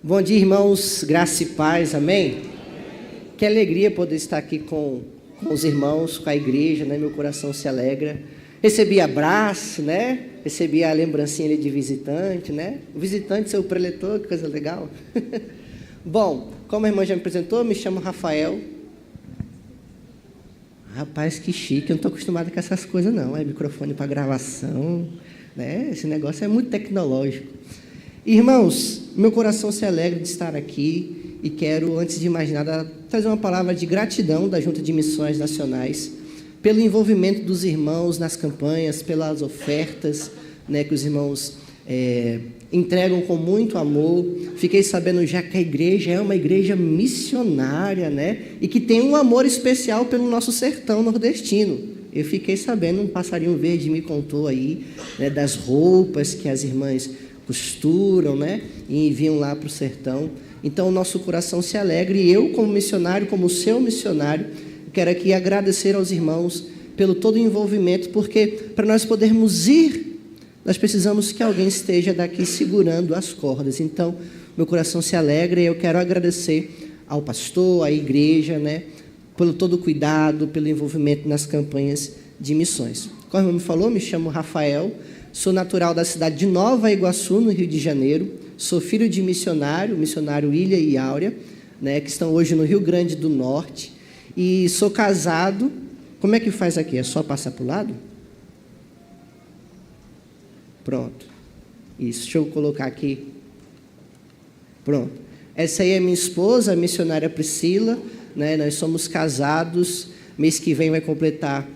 Bom dia, irmãos, graça e paz, amém? Que alegria poder estar aqui com os irmãos, com a igreja, né? Meu coração se alegra. Recebi abraço, né? Recebi a lembrancinha ali de visitante, né? O visitante, seu preletor, que coisa legal. Bom, como a irmã já me apresentou, me chamo Rafael. Rapaz, que chique, eu não estou acostumado com essas coisas não, é microfone para gravação, né? Esse negócio é muito tecnológico. Irmãos, meu coração se alegra de estar aqui e quero, antes de mais nada, trazer uma palavra de gratidão da Junta de Missões Nacionais pelo envolvimento dos irmãos nas campanhas, pelas ofertas, né, que os irmãos entregam com muito amor. Fiquei sabendo já que a igreja é uma igreja missionária, né, e que tem um amor especial pelo nosso sertão nordestino. Eu fiquei sabendo, um passarinho verde me contou aí, né, das roupas que as irmãs costuram, né, e enviam lá para o sertão. Então o nosso coração se alegra e eu, como missionário, como seu missionário, quero aqui agradecer aos irmãos pelo todo o envolvimento, porque para nós podermos ir, nós precisamos que alguém esteja daqui segurando as cordas. Então meu coração se alegra e eu quero agradecer ao pastor, à igreja, né, pelo todo o cuidado, pelo envolvimento nas campanhas de missões. Como a irmã me falou, me chamo Rafael. Sou natural da cidade de Nova Iguaçu, no Rio de Janeiro. Sou filho de missionário Ilha e Áurea, né, que estão hoje no Rio Grande do Norte. E sou casado. Como é que faz aqui? É só passar para o lado? Pronto. Isso, deixa eu colocar aqui. Pronto. Essa aí é minha esposa, a missionária Priscila, né? Nós somos casados. Mês que vem vai completar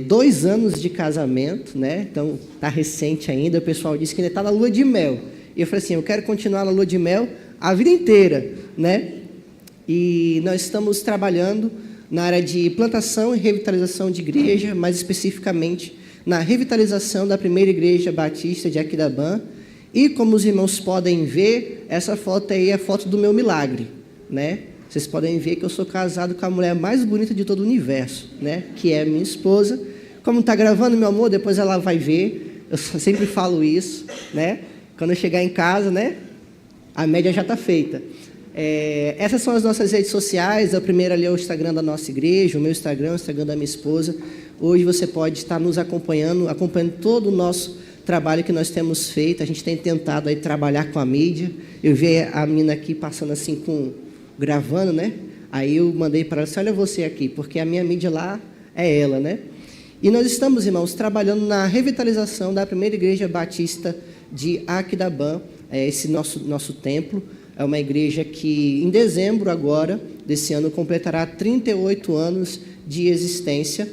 2 anos de casamento, né? Então está recente ainda. O pessoal disse que ainda está na lua de mel. E eu falei assim, eu quero continuar na lua de mel a vida inteira, né? E nós estamos trabalhando na área de plantação e revitalização de igreja, mais especificamente na revitalização da primeira igreja batista de Aquidabã. E como os irmãos podem ver, essa foto aí é a foto do meu milagre, né? Vocês podem ver que eu sou casado com a mulher mais bonita de todo o universo, né? Que é minha esposa. Como está gravando, meu amor, depois ela vai ver. Eu sempre falo isso, né? Quando eu chegar em casa, né? A média já está feita. Essas são as nossas redes sociais. A primeira ali é o Instagram da nossa igreja, o meu Instagram, o Instagram da minha esposa. Hoje você pode estar nos acompanhando todo o nosso trabalho que nós temos feito. A gente tem tentado aí trabalhar com a mídia. Eu vi a menina aqui passando assim gravando, né? Aí eu mandei para ela assim, olha você aqui, porque a minha mídia lá é ela, né? E nós estamos, irmãos, trabalhando na revitalização da primeira igreja batista de Aquidabã, esse nosso templo. É uma igreja que, em dezembro agora, desse ano, completará 38 anos de existência.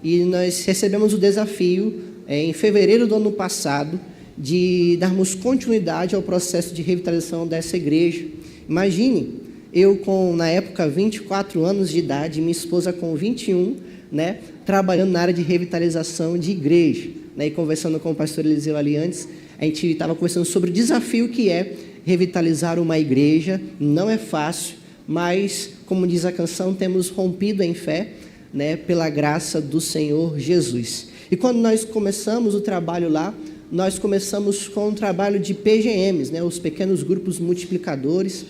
E nós recebemos o desafio, em fevereiro do ano passado, de darmos continuidade ao processo de revitalização dessa igreja. Imagine, eu com, na época, 24 anos de idade, minha esposa com 21, né, trabalhando na área de revitalização de igreja, né, e conversando com o pastor Eliseu ali antes, a gente estava conversando sobre o desafio que é revitalizar uma igreja. Não é fácil, mas, como diz a canção, temos rompido em fé, né, pela graça do Senhor Jesus. E quando nós começamos o trabalho lá, nós começamos com um trabalho de PGMs, né, os pequenos grupos multiplicadores.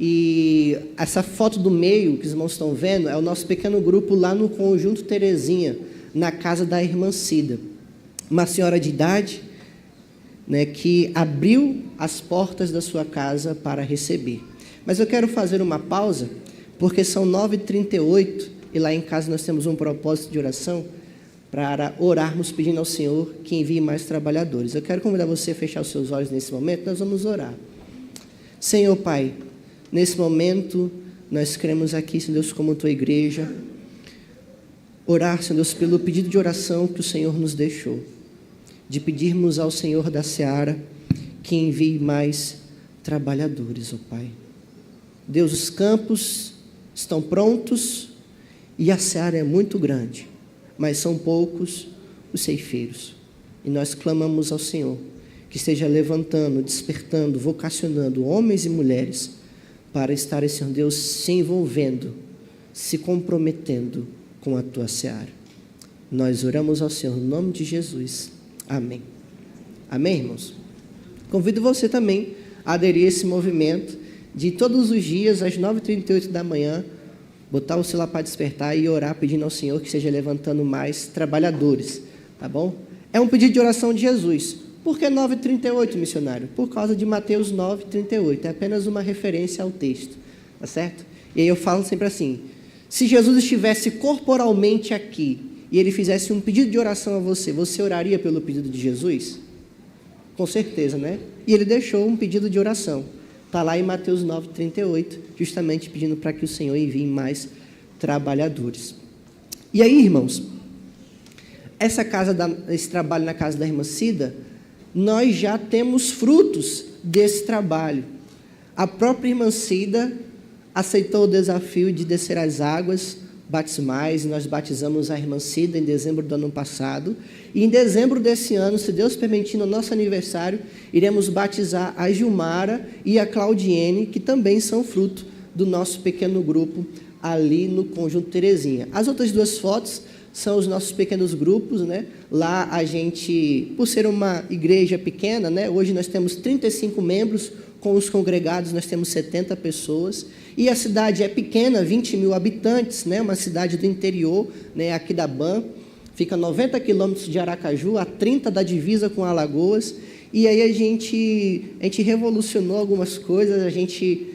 E essa foto do meio que os irmãos estão vendo é o nosso pequeno grupo lá no Conjunto Terezinha, na casa da irmã Cida. Uma senhora de idade, né, que abriu as portas da sua casa para receber. Mas eu quero fazer uma pausa, porque são 9h38 e lá em casa nós temos um propósito de oração para orarmos pedindo ao Senhor que envie mais trabalhadores. Eu quero convidar você a fechar os seus olhos nesse momento, nós vamos orar. Senhor Pai, nesse momento, nós queremos aqui, Senhor Deus, como tua igreja, orar, Senhor Deus, pelo pedido de oração que o Senhor nos deixou, de pedirmos ao Senhor da Seara que envie mais trabalhadores, ó Pai. Deus, os campos estão prontos e a seara é muito grande, mas são poucos os ceifeiros. E nós clamamos ao Senhor que esteja levantando, despertando, vocacionando homens e mulheres para estar, Senhor Deus, se envolvendo, se comprometendo com a tua seara. Nós oramos ao Senhor no nome de Jesus. Amém. Amém, irmãos? Convido você também a aderir a esse movimento de todos os dias, às 9h38 da manhã, botar o celular para despertar e orar pedindo ao Senhor que esteja levantando mais trabalhadores, tá bom? É um pedido de oração de Jesus. Por que 9h38, missionário? Por causa de Mateus 9h38, é apenas uma referência ao texto, tá certo? E aí eu falo sempre assim, se Jesus estivesse corporalmente aqui e ele fizesse um pedido de oração a você, você oraria pelo pedido de Jesus? Com certeza, né? E ele deixou um pedido de oração. Está lá em Mateus 9h38, justamente pedindo para que o Senhor envie mais trabalhadores. E aí, irmãos, esse trabalho na casa da irmã Cida, nós já temos frutos desse trabalho. A própria irmã Cida aceitou o desafio de descer as águas batismais, e nós batizamos a irmã Cida em dezembro do ano passado, e em dezembro desse ano, se Deus permitir, no nosso aniversário, iremos batizar a Gilmara e a Claudiene, que também são fruto do nosso pequeno grupo ali no Conjunto Terezinha. As outras duas fotos são os nossos pequenos grupos, né? Lá a gente, por ser uma igreja pequena, né? Hoje nós temos 35 membros, com os congregados nós temos 70 pessoas, e a cidade é pequena, 20 mil habitantes, né? Uma cidade do interior, né? Aquidabã, fica a 90 quilômetros de Aracaju, a 30 da divisa com Alagoas, e aí a gente revolucionou algumas coisas, a gente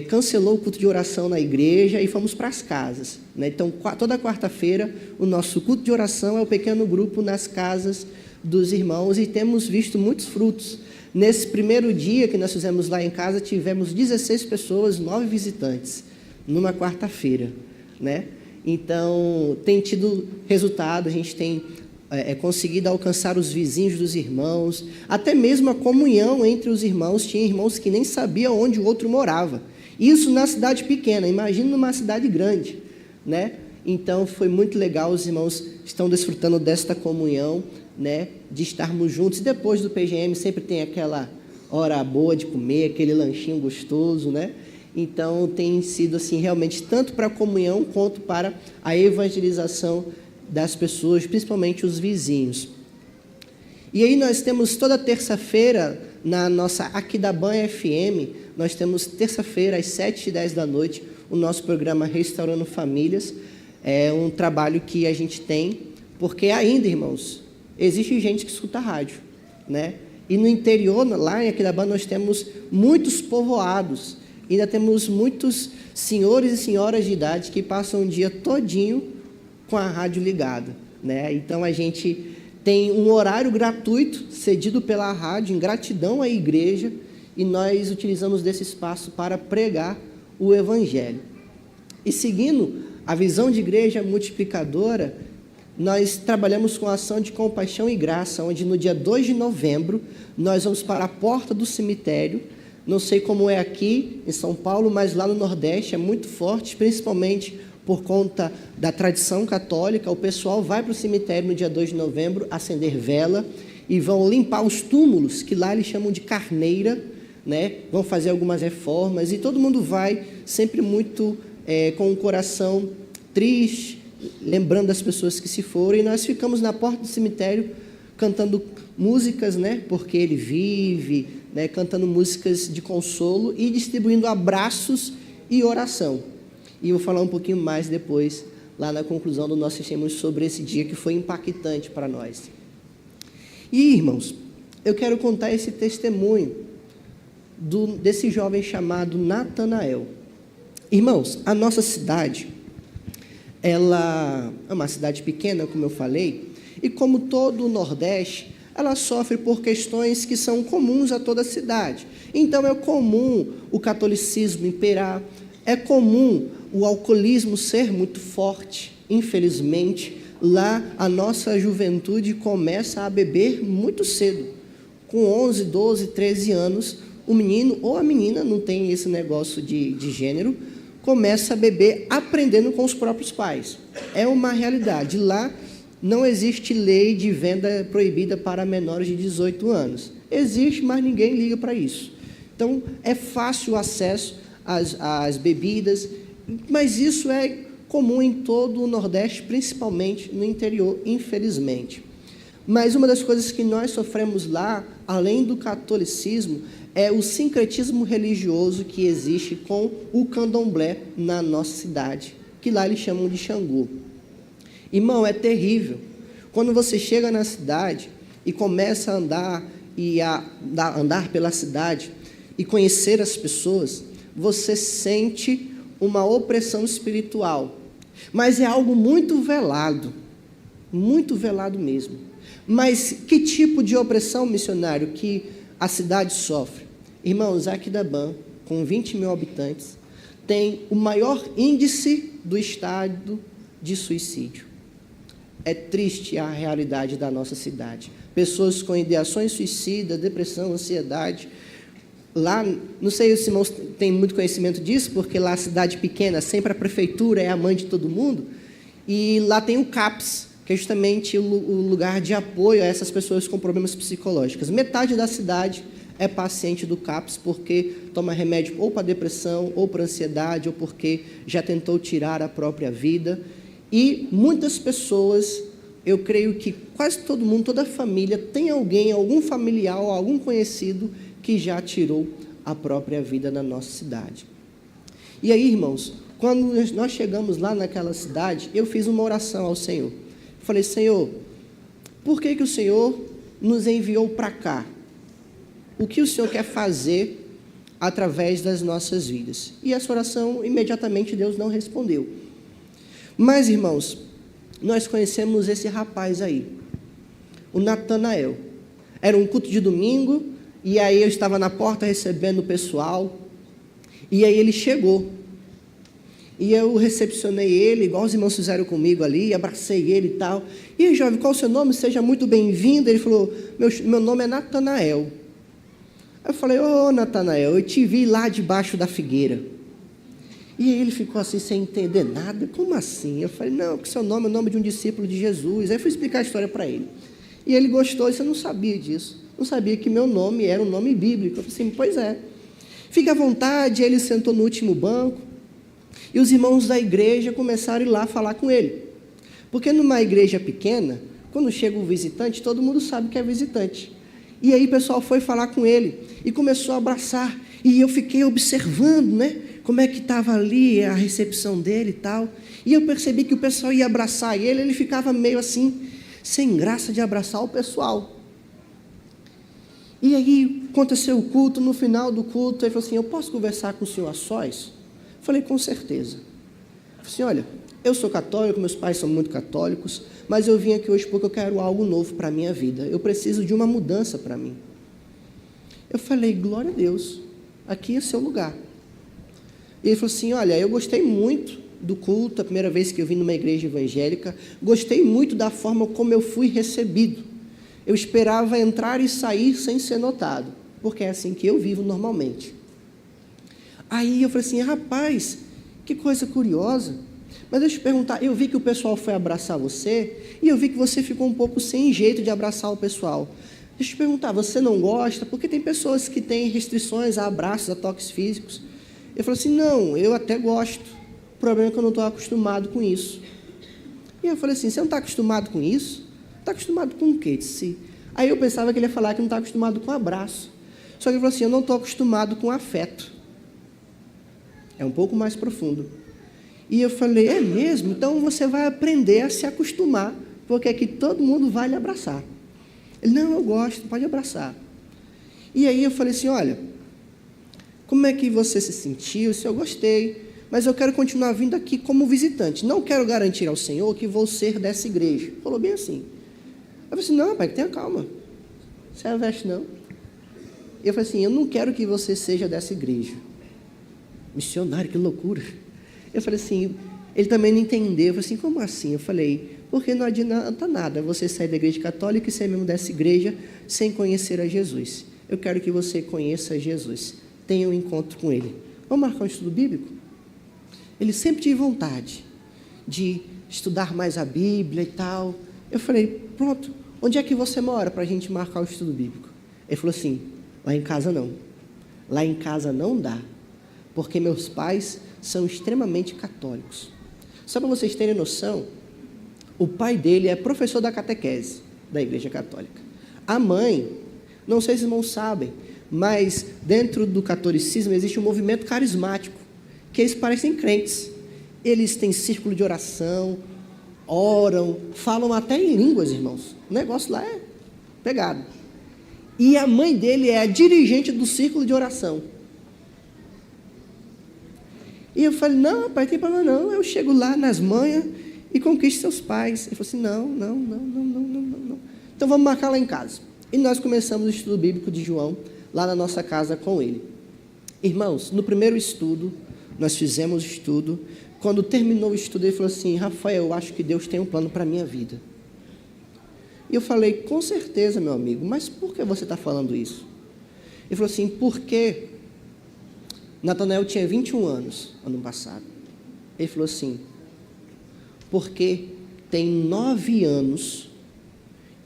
cancelou o culto de oração na igreja e fomos para as casas, né? Então, toda quarta-feira, o nosso culto de oração é o pequeno grupo nas casas dos irmãos, e temos visto muitos frutos. Nesse primeiro dia que nós fizemos lá em casa, tivemos 16 pessoas, 9 visitantes, numa quarta-feira, né? Então, tem tido resultado, a gente tem conseguido alcançar os vizinhos dos irmãos, até mesmo a comunhão entre os irmãos. Tinha irmãos que nem sabiam onde o outro morava. Isso na cidade pequena, imagina numa cidade grande, né? Então, foi muito legal, os irmãos estão desfrutando desta comunhão, né, de estarmos juntos. E depois do PGM sempre tem aquela hora boa de comer, aquele lanchinho gostoso, né? Então, tem sido assim, realmente, tanto para a comunhão, quanto para a evangelização das pessoas, principalmente os vizinhos. E aí nós temos toda terça-feira, na nossa Aquidabã FM, nós temos terça-feira, às 7h10 da noite, o nosso programa Restaurando Famílias. É um trabalho que a gente tem, porque ainda, irmãos, existe gente que escuta rádio, né? E no interior, lá em Aquidabã, nós temos muitos povoados, ainda temos muitos senhores e senhoras de idade que passam o dia todinho com a rádio ligada, né? Então, a gente tem um horário gratuito, cedido pela rádio, em gratidão à igreja, e nós utilizamos desse espaço para pregar o Evangelho. E seguindo a visão de igreja multiplicadora, nós trabalhamos com a ação de compaixão e graça, onde no dia 2 de novembro, nós vamos para a porta do cemitério. Não sei como é aqui em São Paulo, mas lá no Nordeste é muito forte, principalmente por conta da tradição católica. O pessoal vai para o cemitério no dia 2 de novembro, acender vela, e vão limpar os túmulos, que lá eles chamam de carneira, né? Vão fazer algumas reformas, e todo mundo vai sempre muito com o coração triste, lembrando das pessoas que se foram, e nós ficamos na porta do cemitério cantando músicas, né? Porque ele vive, né? Cantando músicas de consolo e distribuindo abraços e oração. E eu vou falar um pouquinho mais depois, lá na conclusão do nosso testemunho, sobre esse dia que foi impactante para nós. E, irmãos, eu quero contar esse testemunho desse jovem chamado Natanael. Irmãos, a nossa cidade, ela é uma cidade pequena, como eu falei, e como todo o Nordeste, ela sofre por questões que são comuns a toda a cidade. Então, é comum o catolicismo imperar, é comum o alcoolismo ser muito forte. Infelizmente, lá a nossa juventude começa a beber muito cedo. Com 11, 12, 13 anos, o menino ou a menina, não tem esse negócio de gênero, começa a beber aprendendo com os próprios pais. É uma realidade. Lá não existe lei de venda proibida para menores de 18 anos. Existe, mas ninguém liga para isso. Então, é fácil o acesso às bebidas, mas isso é comum em todo o Nordeste, principalmente no interior, infelizmente. Mas uma das coisas que nós sofremos lá, além do catolicismo, é o sincretismo religioso que existe com o candomblé na nossa cidade, que lá eles chamam de Xangô. Irmão, é terrível. Quando você chega na cidade e começa a andar pela cidade e conhecer as pessoas, você sente uma opressão espiritual. Mas é algo muito velado mesmo. Mas que tipo de opressão, missionário, que a cidade sofre? Irmãos, Aquidauã, com 20 mil habitantes, tem o maior índice do estado de suicídio. É triste a realidade da nossa cidade. Pessoas com ideações suicidas, depressão, ansiedade. Lá, não sei se os irmãos têm muito conhecimento disso, porque lá a cidade pequena, sempre a prefeitura é a mãe de todo mundo, e lá tem o CAPS, que é justamente o lugar de apoio a essas pessoas com problemas psicológicos. Metade da cidade é paciente do CAPS porque toma remédio ou para depressão, ou para ansiedade, ou porque já tentou tirar a própria vida. E muitas pessoas, eu creio que quase todo mundo, toda a família, tem alguém, algum familiar ou algum conhecido que já tirou a própria vida na nossa cidade. E aí, irmãos, quando nós chegamos lá naquela cidade, eu fiz uma oração ao Senhor. Falei, Senhor, por que o Senhor nos enviou para cá? O que o Senhor quer fazer através das nossas vidas? E essa oração, imediatamente, Deus não respondeu. Mas, irmãos, nós conhecemos esse rapaz aí, o Natanael. Era um culto de domingo, e aí eu estava na porta recebendo o pessoal, e aí ele chegou. E eu recepcionei ele, igual os irmãos fizeram comigo ali, abracei ele e tal. E aí, jovem, qual é o seu nome? Seja muito bem-vindo. Ele falou, meu nome é Natanael. Eu falei, Natanael, eu te vi lá debaixo da figueira. E aí ele ficou assim, sem entender nada. Como assim? Eu falei, não, que seu nome é o nome de um discípulo de Jesus. Aí eu fui explicar a história para ele. E ele gostou, disse, eu não sabia disso. Não sabia que meu nome era um nome bíblico. Eu falei assim, pois é. Fique à vontade. Ele sentou no último banco. E os irmãos da igreja começaram a ir lá falar com ele. Porque numa igreja pequena, quando chega um visitante, todo mundo sabe que é visitante. E aí o pessoal foi falar com ele e começou a abraçar. E eu fiquei observando, né, como é que estava ali a recepção dele e tal. E eu percebi que o pessoal ia abraçar ele, ele ficava meio assim, sem graça de abraçar o pessoal. E aí aconteceu o culto, no final do culto, ele falou assim, eu posso conversar com o senhor a sós? Falei, com certeza. Eu falei assim, olha, eu sou católico, meus pais são muito católicos, mas eu vim aqui hoje porque eu quero algo novo para a minha vida. Eu preciso de uma mudança para mim. Eu falei, glória a Deus, aqui é seu lugar. E ele falou assim, olha, eu gostei muito do culto, a primeira vez que eu vim numa igreja evangélica, gostei muito da forma como eu fui recebido. Eu esperava entrar e sair sem ser notado, porque é assim que eu vivo normalmente. Aí eu falei assim, rapaz, que coisa curiosa, mas deixa eu te perguntar, eu vi que o pessoal foi abraçar você, e eu vi que você ficou um pouco sem jeito de abraçar o pessoal. Deixa eu te perguntar, você não gosta? Porque tem pessoas que têm restrições a abraços, a toques físicos. Eu falei assim, não, eu até gosto, o problema é que eu não estou acostumado com isso. E eu falei assim, você não está acostumado com isso? Está acostumado com o quê? Aí eu pensava que ele ia falar que não está acostumado com abraço. Só que ele falou assim, eu não estou acostumado com afeto. É um pouco mais profundo. E eu falei, é mesmo? Então você vai aprender a se acostumar, porque aqui todo mundo vai lhe abraçar. Ele, não, eu gosto, pode abraçar. E aí eu falei assim, olha, como é que você se sentiu? Se eu gostei, mas eu quero continuar vindo aqui como visitante. Não quero garantir ao Senhor que vou ser dessa igreja. Falou bem assim. Eu falei assim, não, pai, tenha calma. Você não veste, não. Eu falei assim, eu não quero que você seja dessa igreja. Missionário, que loucura. Eu falei assim, ele também não entendeu. Eu falei assim, como assim? Eu falei, porque não adianta nada você sair da igreja católica e ser membro dessa igreja sem conhecer a Jesus. Eu quero que você conheça Jesus. Tenha um encontro com Ele. Vamos marcar um estudo bíblico? Ele sempre tinha vontade de estudar mais a Bíblia e tal. Eu falei, pronto, onde é que você mora para a gente marcar o estudo bíblico? Ele falou assim, lá em casa não. Lá em casa não dá, porque meus pais são extremamente católicos. Só para vocês terem noção, o pai dele é professor da catequese. da Igreja Católica. A mãe, não sei se os irmãos sabem, mas dentro do catolicismo existe um movimento carismático, que eles parecem crentes. Eles têm círculo de oração, oram, falam até em línguas, irmãos. O negócio lá é pegado. E a mãe dele é a dirigente do círculo de oração. E eu falei, não, pai, tem problema não. Eu chego lá nas manhãs e conquisto seus pais. Ele falou assim, não. Então vamos marcar lá em casa. E nós começamos o estudo bíblico de João, lá na nossa casa com ele. Irmãos, no primeiro estudo, nós fizemos o estudo. Quando terminou o estudo, ele falou assim, Rafael, eu acho que Deus tem um plano para a minha vida. E eu falei, com certeza, meu amigo, mas por que você está falando isso? Ele falou assim, porque Natanael tinha 21 anos, ano passado. Ele falou assim, porque tem 9 anos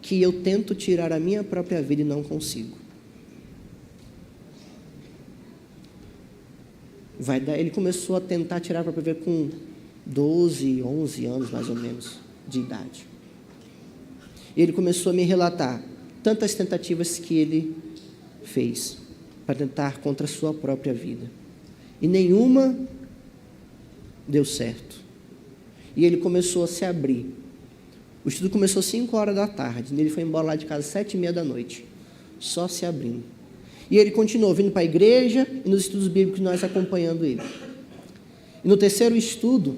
que eu tento tirar a minha própria vida e não consigo. Ele começou a tentar tirar a própria vida com 12, 11 anos, mais ou menos, de idade. E ele começou a me relatar tantas tentativas que ele fez para tentar contra a sua própria vida. E nenhuma deu certo. E ele começou a se abrir. O estudo começou às 5 horas da tarde. Ele foi embora lá de casa às 7h30 da noite. Só se abrindo. E ele continuou vindo para a igreja e nos estudos bíblicos nós acompanhando ele. E no terceiro estudo,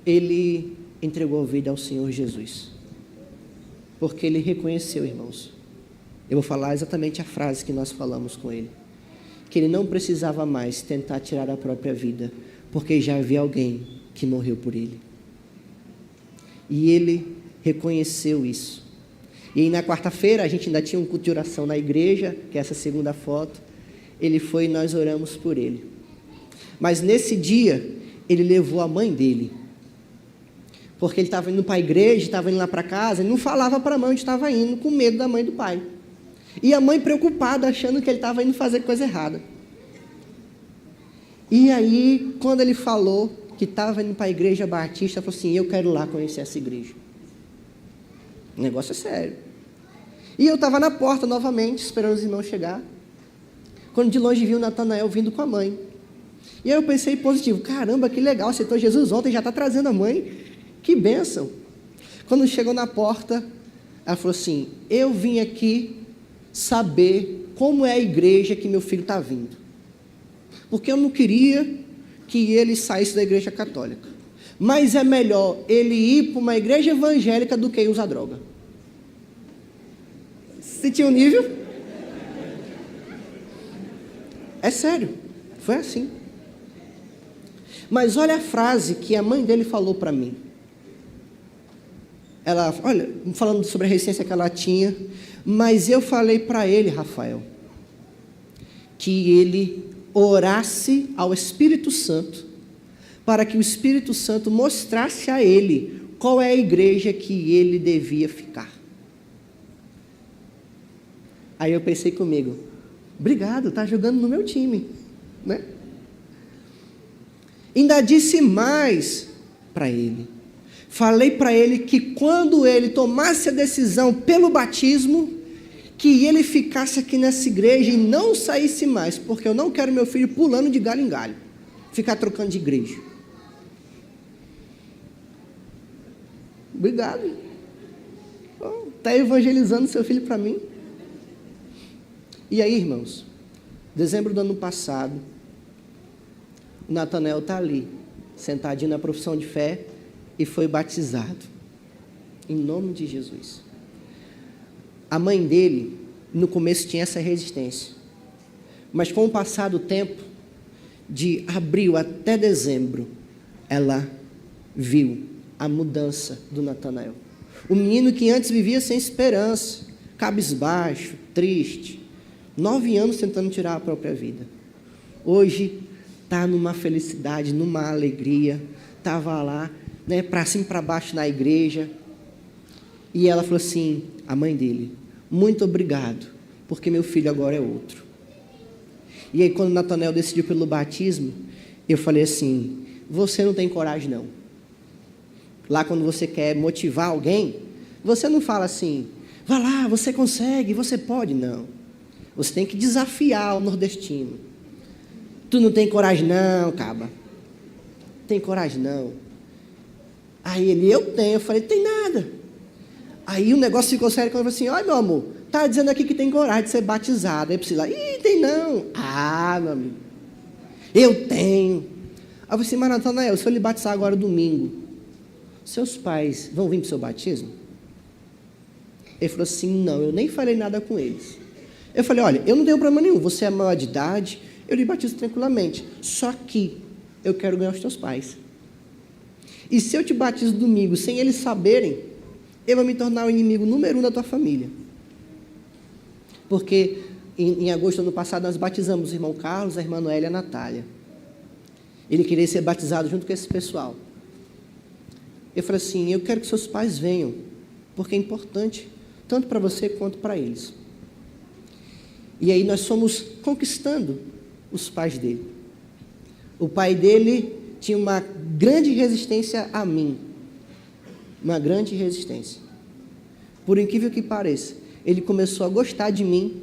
ele entregou a vida ao Senhor Jesus. Porque ele reconheceu, irmãos. Eu vou falar exatamente a frase que nós falamos com ele. Que ele não precisava mais tentar tirar a própria vida, porque já havia alguém que morreu por ele. E ele reconheceu isso. E aí na quarta-feira, a gente ainda tinha um culto de oração na igreja, que é essa segunda foto. Ele foi e nós oramos por ele. Mas nesse dia, ele levou a mãe dele. Porque ele estava indo para a igreja, estava indo lá para casa, ele não falava para a mãe onde estava indo, com medo da mãe e do pai. E a mãe preocupada, achando que ele estava indo fazer coisa errada. E aí, quando ele falou que estava indo para a igreja batista, falou assim, eu quero ir lá conhecer essa igreja. O negócio é sério. E eu estava na porta novamente, esperando os irmãos chegar, quando de longe vi o Natanael vindo com a mãe. E aí eu pensei positivo, caramba, que legal, aceitou Jesus ontem, já está trazendo a mãe, que bênção. Quando chegou na porta, ela falou assim, eu vim aqui saber como é a igreja que meu filho está vindo. Porque eu não queria que ele saísse da igreja católica. Mas é melhor ele ir para uma igreja evangélica do que usar droga. Sentiu o nível? É sério, foi assim. Mas olha a frase que a mãe dele falou para mim. Ela, olha, falando sobre a resistência que ela tinha, mas eu falei para ele, Rafael, que ele orasse ao Espírito Santo, para que o Espírito Santo mostrasse a ele qual é a igreja que ele devia ficar. Aí eu pensei comigo, obrigado, está jogando no meu time, né? Ainda disse mais para ele. Falei para ele que quando ele tomasse a decisão pelo batismo, que ele ficasse aqui nessa igreja e não saísse mais, porque eu não quero meu filho pulando de galho em galho, ficar trocando de igreja. Obrigado. Está evangelizando seu filho para mim. E aí, irmãos, dezembro do ano passado, o Natanael está ali, sentadinho na profissão de fé, e foi batizado, em nome de Jesus. A mãe dele, no começo tinha essa resistência, mas com o passar do tempo, de abril até dezembro, ela viu a mudança do Natanael. O menino que antes vivia sem esperança, cabisbaixo, triste, 9 anos tentando tirar a própria vida. Hoje está numa felicidade, numa alegria, estava lá, né, para cima e para baixo na igreja. E ela falou assim, a mãe dele, muito obrigado, porque meu filho agora é outro. E aí quando Natanael decidiu pelo batismo, eu falei assim, você não tem coragem não. Lá quando você quer motivar alguém, Você não fala assim, vá lá, você consegue, você pode. Não. Você tem que desafiar o nordestino. Tu não tem coragem não, caba. Tem coragem não. Aí ele, eu tenho. Eu falei, tem nada. Aí o negócio ficou sério quando eu falei assim, olha meu amor, tá dizendo aqui que tem coragem de ser batizado. Aí Priscila, tem não. Ah, meu amigo, eu tenho. Aí eu falei assim, mas Natanael, se eu lhe batizar agora domingo, seus pais vão vir para o seu batismo? Ele falou assim, não, eu nem falei nada com eles. Eu falei, olha, eu não tenho problema nenhum, você é maior de idade, eu lhe batizo tranquilamente, só que eu quero ganhar os teus pais. E se eu te batizo domingo sem eles saberem, eu vou me tornar o inimigo número 1 da tua família. Porque em agosto do ano passado nós batizamos o irmão Carlos, a irmã Noélia e a Natália. Ele queria ser batizado junto com esse pessoal. Eu falei assim, eu quero que seus pais venham, porque é importante, tanto para você quanto para eles. E aí nós fomos conquistando os pais dele. O pai dele tinha uma grande resistência a mim. Uma grande resistência. Por incrível que pareça, ele começou a gostar de mim,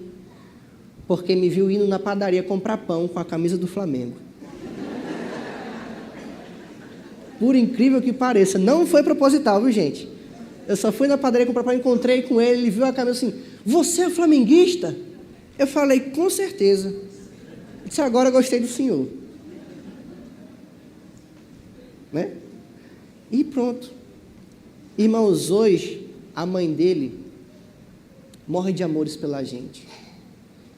porque me viu indo na padaria comprar pão com a camisa do Flamengo. Por incrível que pareça, não foi proposital, viu gente? Eu só fui na padaria comprar pão, encontrei com ele, ele viu a camisa assim, você é flamenguista? Eu falei, com certeza. Ele disse, agora eu gostei do senhor. Né? E pronto. Irmãos, hoje, a mãe dele morre de amores pela gente.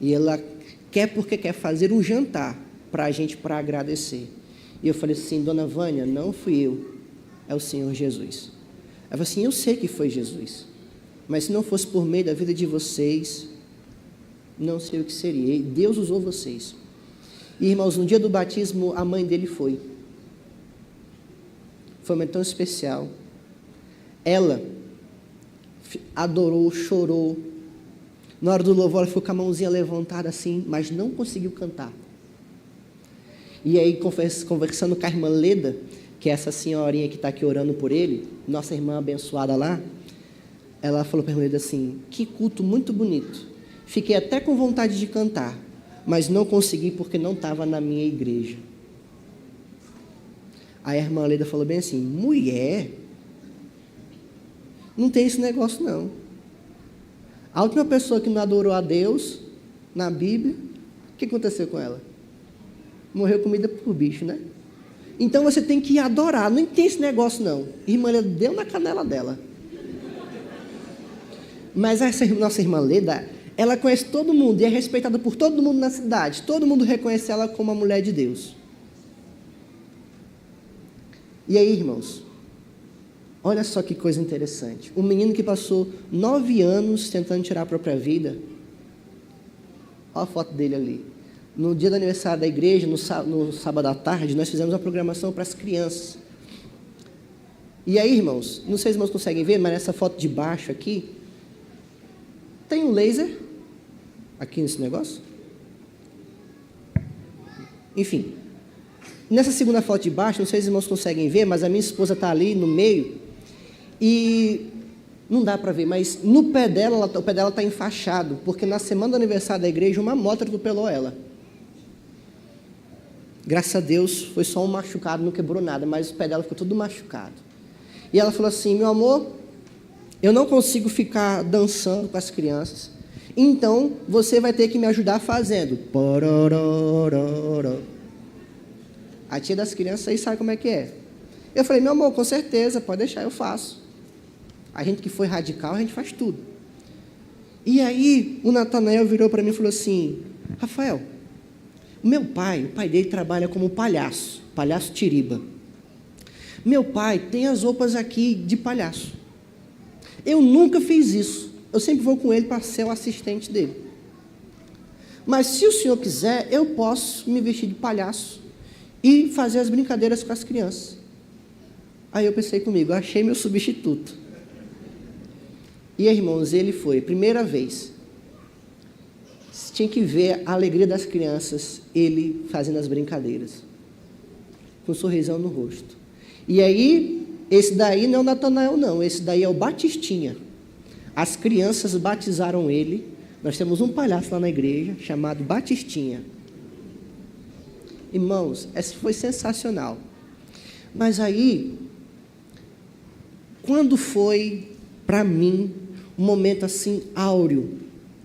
E ela quer porque quer fazer um jantar para a gente, para agradecer. E eu falei assim, dona Vânia, não fui eu, é o Senhor Jesus. Ela falou assim, eu sei que foi Jesus, mas se não fosse por meio da vida de vocês, não sei o que seria. Deus usou vocês. E irmãos, no dia do batismo, a mãe dele foi. Foi um momento tão especial. Ela adorou, chorou. Na hora do louvor, ela ficou com a mãozinha levantada assim, mas não conseguiu cantar. E aí, conversando com a irmã Leda, que é essa senhorinha que está aqui orando por ele, nossa irmã abençoada lá, ela falou para a irmã Leda assim, que culto muito bonito. Fiquei até com vontade de cantar, mas não consegui porque não estava na minha igreja. Aí a irmã Leda falou bem assim, mulher, não tem esse negócio não. A última pessoa que não adorou a Deus, na Bíblia, o que aconteceu com ela? Morreu comida por bicho, né? Então você tem que adorar, não tem esse negócio não. A irmã Leda deu na canela dela. Mas essa nossa irmã Leda, ela conhece todo mundo e é respeitada por todo mundo na cidade. Todo mundo reconhece ela como uma mulher de Deus. E aí, irmãos, olha só que coisa interessante. Um menino que passou 9 anos tentando tirar a própria vida. Olha a foto dele ali. No dia do aniversário da igreja, no sábado à tarde, nós fizemos uma programação para as crianças. E aí, irmãos, não sei se os irmãos conseguem ver, mas nessa foto de baixo aqui, tem um laser, aqui nesse negócio. Enfim, nessa segunda foto de baixo, não sei se os irmãos conseguem ver, mas a minha esposa está ali no meio, e não dá para ver, mas no pé dela, o pé dela está enfaixado, porque na semana do aniversário da igreja, uma moto atropelou ela. Graças a Deus, foi só um machucado, não quebrou nada, mas o pé dela ficou todo machucado. E ela falou assim, meu amor, eu não consigo ficar dançando com as crianças, então você vai ter que me ajudar fazendo. A tia das crianças aí sabe como é que é. Eu falei, meu amor, com certeza, pode deixar, eu faço. A gente que foi radical, a gente faz tudo. E aí, o Natanael virou para mim e falou assim, Rafael, meu pai, o pai dele trabalha como palhaço tiriba. Meu pai tem as roupas aqui de palhaço. Eu nunca fiz isso. Eu sempre vou com ele para ser o assistente dele. Mas se o senhor quiser, eu posso me vestir de palhaço e fazer as brincadeiras com as crianças. Aí eu pensei comigo, eu achei meu substituto. E irmãos, ele foi, primeira vez. Tinha que ver a alegria das crianças, ele fazendo as brincadeiras, com um sorrisão no rosto. E aí, esse daí não é o Natanael não, esse daí é o Batistinha. As crianças batizaram ele. Nós temos um palhaço lá na igreja chamado Batistinha. Irmãos, essa foi sensacional. Mas aí, quando foi para mim um momento assim áureo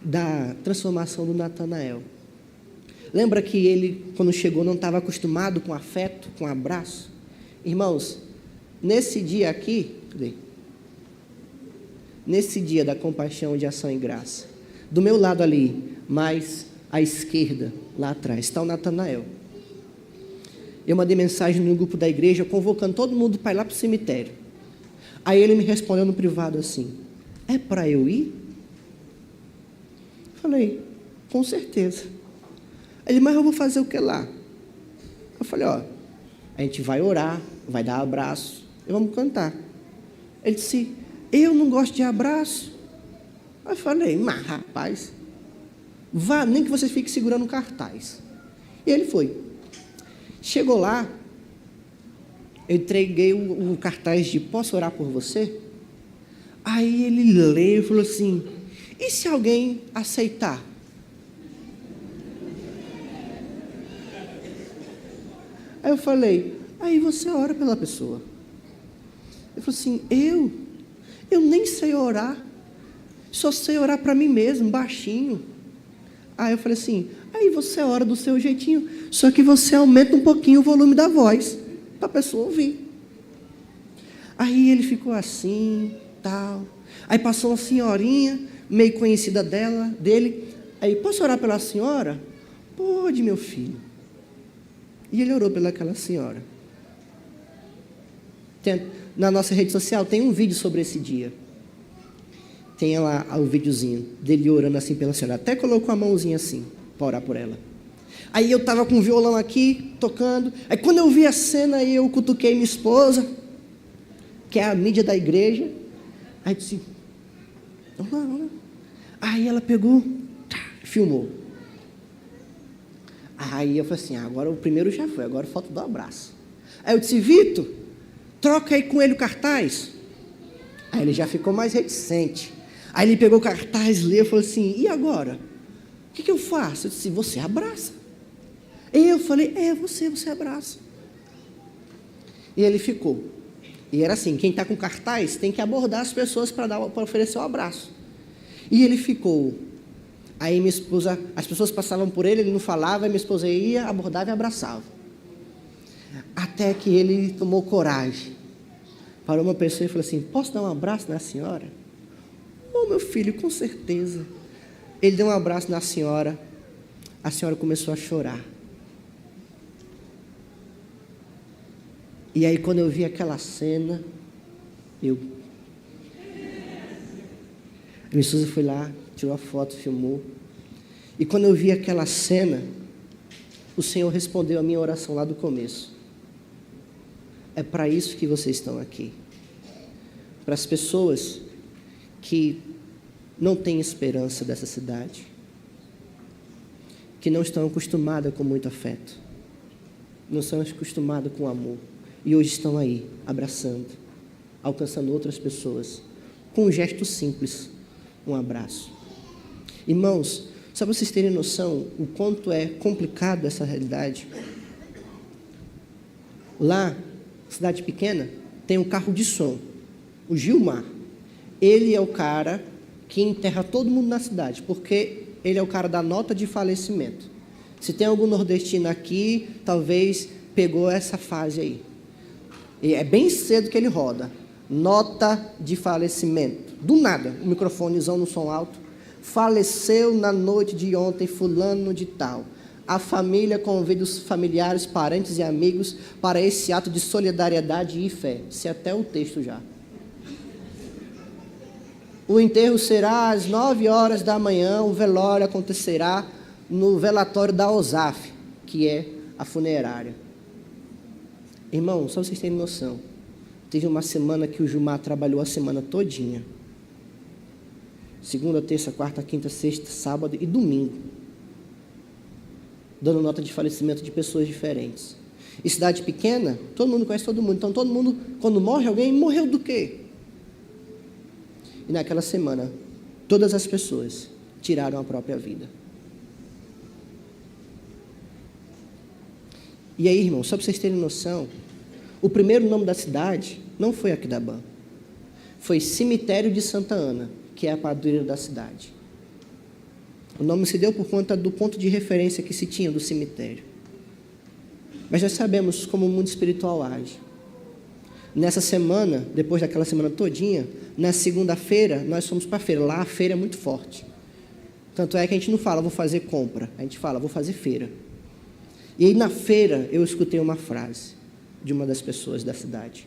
da transformação do Natanael? Lembra que ele, quando chegou, não estava acostumado com afeto, com abraço? Irmãos, nesse dia aqui, nesse dia da compaixão de ação e graça, do meu lado ali, mais à esquerda, lá atrás, está o Natanael. Eu mandei mensagem no grupo da igreja, convocando todo mundo para ir lá para o cemitério. Aí ele me respondeu no privado assim: é para eu ir? Falei, com certeza. Ele, mas eu vou fazer o que lá? Eu falei, ó, a gente vai orar, vai dar abraço e vamos cantar. Ele disse, eu não gosto de abraço. Eu falei, mas rapaz, vá, nem que você fique segurando um cartaz. E ele foi. Chegou lá, eu entreguei o cartaz de posso orar por você? Aí ele leu e falou assim, e se alguém aceitar? Aí eu falei, aí você ora pela pessoa. Ele falou assim, eu nem sei orar, só sei orar para mim mesmo, baixinho. Aí eu falei assim, aí você ora do seu jeitinho, só que você aumenta um pouquinho o volume da voz, para a pessoa ouvir. Aí ele ficou assim, tal. Aí passou uma senhorinha, meio conhecida dele. Aí, posso orar pela senhora? Pode, meu filho. E ele orou pelaquela senhora. Na nossa rede social tem um vídeo sobre esse dia. Tem lá o videozinho dele orando assim pela senhora. Até colocou a mãozinha assim, para orar por ela. Aí eu estava com o violão aqui, tocando. Aí quando eu vi a cena, eu cutuquei minha esposa, que é a mídia da igreja. Aí disse, vamos lá. Aí ela pegou, filmou. Aí eu falei assim, agora o primeiro já foi, agora falta do abraço. Aí eu disse, Vitor, troca aí com ele o cartaz. Aí ele já ficou mais reticente. Aí ele pegou o cartaz, leu e falou assim, e agora? O que eu faço? Eu disse, você abraça. Eu falei, você abraça. E ele ficou. E era assim, quem está com cartaz tem que abordar as pessoas para oferecer um abraço. E ele ficou. Aí minha esposa, as pessoas passavam por ele não falava, minha esposa ia, abordava e abraçava. Até que ele tomou coragem. Parou uma pessoa e falou assim, posso dar um abraço na senhora? Oh, meu filho, com certeza. Ele deu um abraço na senhora, a senhora começou a chorar. E aí quando eu vi aquela cena, minha esposa foi lá, tirou a foto, filmou. E quando eu vi aquela cena, o Senhor respondeu a minha oração lá do começo. É para isso que vocês estão aqui. Para as pessoas que não têm esperança dessa cidade, que não estão acostumadas com muito afeto, não estão acostumadas com amor, e hoje estão aí, abraçando, alcançando outras pessoas, com um gesto simples, um abraço. Irmãos, só para vocês terem noção o quanto é complicado essa realidade, lá, cidade pequena, tem um carro de som, o Gilmar. Ele é o cara que enterra todo mundo na cidade, porque ele é o cara da nota de falecimento. Se tem algum nordestino aqui, talvez pegou essa fase aí. E é bem cedo que ele roda. Nota de falecimento. Do nada, o microfonezão no som alto. Faleceu na noite de ontem fulano de tal. A família convida os familiares, parentes e amigos para esse ato de solidariedade e fé. Isso é até o texto já. O enterro será às 9 horas da manhã, o velório acontecerá no velatório da OSAF, que é a funerária. Irmão, só vocês terem noção, teve uma semana que o Gilmar trabalhou a semana todinha. Segunda, terça, quarta, quinta, sexta, sábado e domingo. Dando nota de falecimento de pessoas diferentes. Em cidade pequena, todo mundo conhece todo mundo. Então, todo mundo, quando morre alguém, morreu do quê? E naquela semana, todas as pessoas tiraram a própria vida. E aí, irmão, só para vocês terem noção, o primeiro nome da cidade não foi Aquidabã. Foi Cemitério de Santa Ana, que é a padroeira da cidade. O nome se deu por conta do ponto de referência que se tinha do cemitério. Mas nós sabemos como o mundo espiritual age. Nessa semana, depois daquela semana todinha, na segunda-feira, nós fomos para a feira. Lá a feira é muito forte. Tanto é que a gente não fala, vou fazer compra. A gente fala, vou fazer feira. E aí na feira, eu escutei uma frase de uma das pessoas da cidade.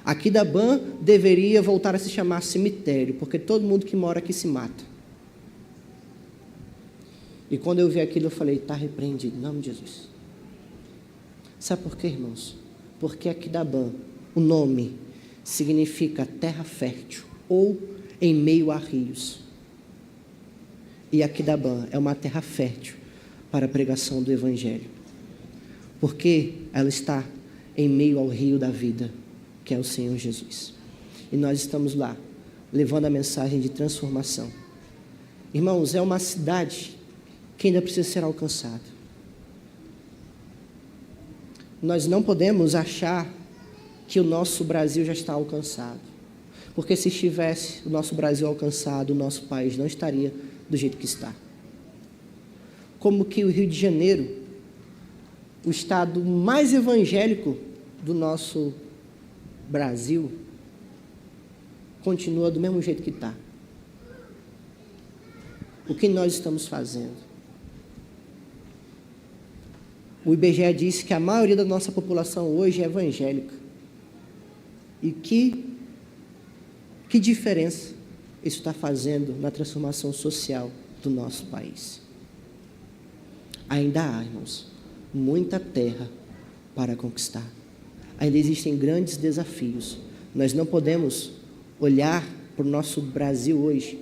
Aquidabã deveria voltar a se chamar cemitério, porque todo mundo que mora aqui se mata. E quando eu vi aquilo, eu falei, está repreendido, em nome de Jesus. Sabe por quê, irmãos? Porque Aquidabã, o nome, significa terra fértil, ou em meio a rios. E Aquidabã é uma terra fértil para a pregação do Evangelho. Porque ela está em meio ao rio da vida, que é o Senhor Jesus. E nós estamos lá, levando a mensagem de transformação. Irmãos, é uma cidade que ainda precisa ser alcançada. Nós não podemos achar que o nosso Brasil já está alcançado. Porque se estivesse o nosso Brasil alcançado, o nosso país não estaria do jeito que está. Como que o Rio de Janeiro, o estado mais evangélico do nosso Brasil, continua do mesmo jeito que está. O que nós estamos fazendo? O IBGE disse que a maioria da nossa população hoje é evangélica. E que diferença isso está fazendo na transformação social do nosso país? Ainda há, irmãos, muita terra para conquistar. Ainda existem grandes desafios. Nós não podemos olhar para o nosso Brasil hoje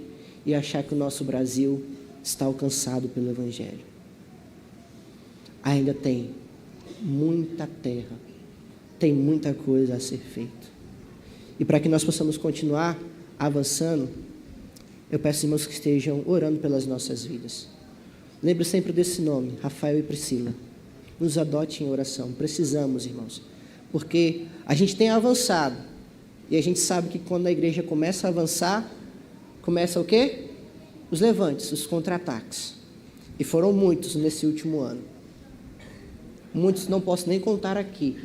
e achar que o nosso Brasil está alcançado pelo Evangelho. Ainda tem muita terra, tem muita coisa a ser feita. E para que nós possamos continuar avançando, eu peço, irmãos, que estejam orando pelas nossas vidas. Lembre sempre desse nome, Rafael e Priscila. Nos adote em oração. Precisamos, irmãos, porque a gente tem avançado. E a gente sabe que quando a igreja começa a avançar, começa o quê? Os levantes, os contra-ataques. E foram muitos nesse último ano. Muitos não posso nem contar aqui.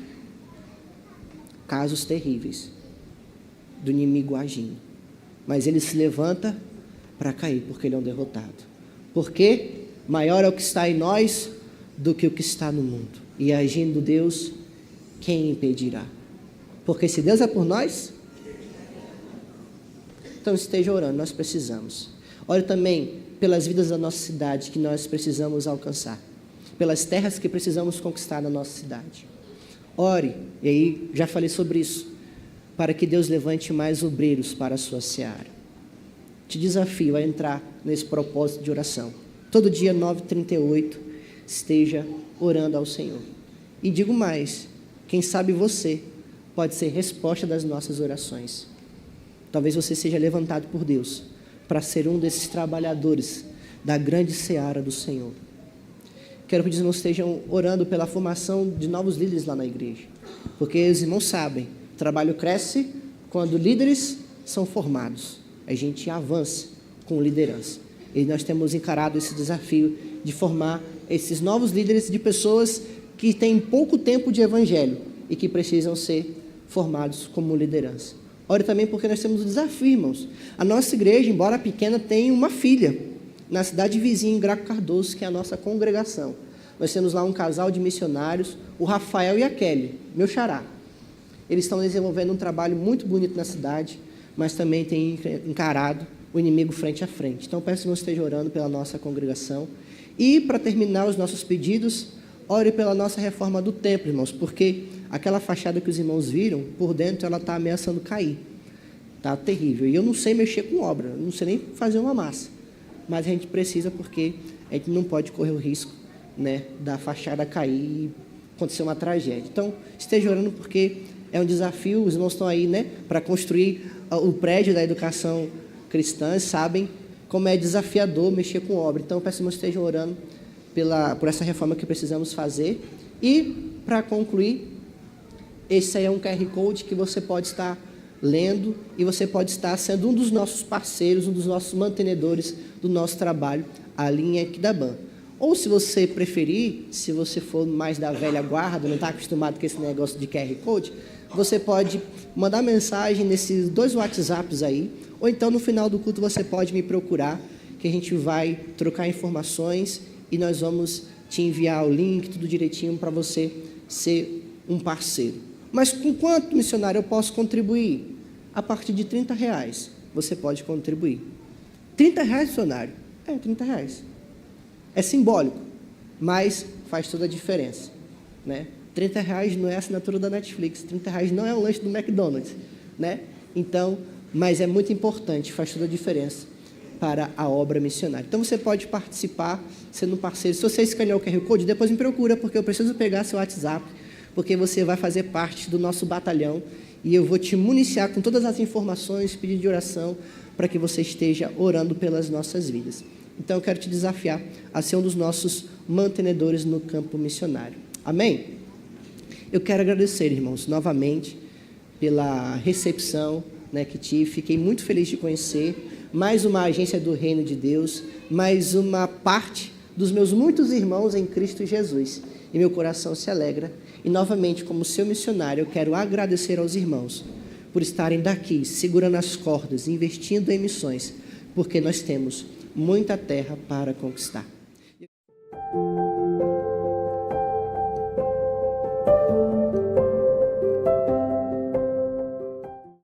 Casos terríveis do inimigo agindo. Mas ele se levanta para cair, porque ele é um derrotado. Porque maior é o que está em nós do que o que está no mundo. E agindo Deus, quem impedirá? Porque se Deus é por nós, então esteja orando, nós precisamos. Ore também pelas vidas da nossa cidade que nós precisamos alcançar. Pelas terras que precisamos conquistar na nossa cidade. Ore, e aí já falei sobre isso, para que Deus levante mais obreiros para a sua seara. Te desafio a entrar nesse propósito de oração. Todo dia, 9h38, esteja orando ao Senhor. E digo mais, quem sabe você pode ser resposta das nossas orações. Talvez você seja levantado por Deus para ser um desses trabalhadores da grande seara do Senhor. Quero que os irmãos estejam orando pela formação de novos líderes lá na igreja. Porque os irmãos sabem, o trabalho cresce quando líderes são formados. A gente avança com liderança. E nós temos encarado esse desafio de formar esses novos líderes de pessoas que têm pouco tempo de evangelho e que precisam ser formados como liderança. Ore também porque nós temos um desafio, irmãos. A nossa igreja, embora pequena, tem uma filha na cidade vizinha, em Graco Cardoso, que é a nossa congregação. Nós temos lá um casal de missionários, o Rafael e a Kelly, meu xará. Eles estão desenvolvendo um trabalho muito bonito na cidade, mas também têm encarado o inimigo frente a frente. Então, peço que você esteja orando pela nossa congregação. E, para terminar os nossos pedidos, ore pela nossa reforma do templo, irmãos, porque aquela fachada que os irmãos viram, por dentro, ela está ameaçando cair. Está terrível. E eu não sei mexer com obra, não sei nem fazer uma massa. Mas a gente precisa, porque a gente não pode correr o risco, né, da fachada cair e acontecer uma tragédia. Então, esteja orando, porque é um desafio. Os irmãos estão aí, né, para construir o prédio da educação cristãs sabem como é desafiador mexer com obra. Então, eu peço que vocês estejam orando por essa reforma que precisamos fazer. E, para concluir, esse aí é um QR Code que você pode estar lendo e você pode estar sendo um dos nossos parceiros, um dos nossos mantenedores do nosso trabalho, a linha Equidaban. Ou, se você preferir, se você for mais da velha guarda, não está acostumado com esse negócio de QR Code, você pode mandar mensagem nesses 2 WhatsApps aí, ou então no final do culto você pode me procurar, que a gente vai trocar informações e nós vamos te enviar o link, tudo direitinho para você ser um parceiro. Mas com quanto, missionário, eu posso contribuir? A partir de R$30 você pode contribuir. R$30, missionário? É, R$30. É simbólico, mas faz toda a diferença, né? R$30 não é a assinatura da Netflix, R$30 não é o lanche do McDonald's, né? Então, mas é muito importante, faz toda a diferença para a obra missionária. Então, você pode participar sendo um parceiro. Se você escanear o QR Code, depois me procura, porque eu preciso pegar seu WhatsApp, porque você vai fazer parte do nosso batalhão e eu vou te municiar com todas as informações, pedido de oração, para que você esteja orando pelas nossas vidas. Então, eu quero te desafiar a ser um dos nossos mantenedores no campo missionário. Amém? Eu quero agradecer, irmãos, novamente, pela recepção, né, que tive. Fiquei muito feliz de conhecer mais uma agência do Reino de Deus, mais uma parte dos meus muitos irmãos em Cristo Jesus. E meu coração se alegra. E, novamente, como seu missionário, eu quero agradecer aos irmãos por estarem daqui, segurando as cordas, investindo em missões, porque nós temos muita terra para conquistar.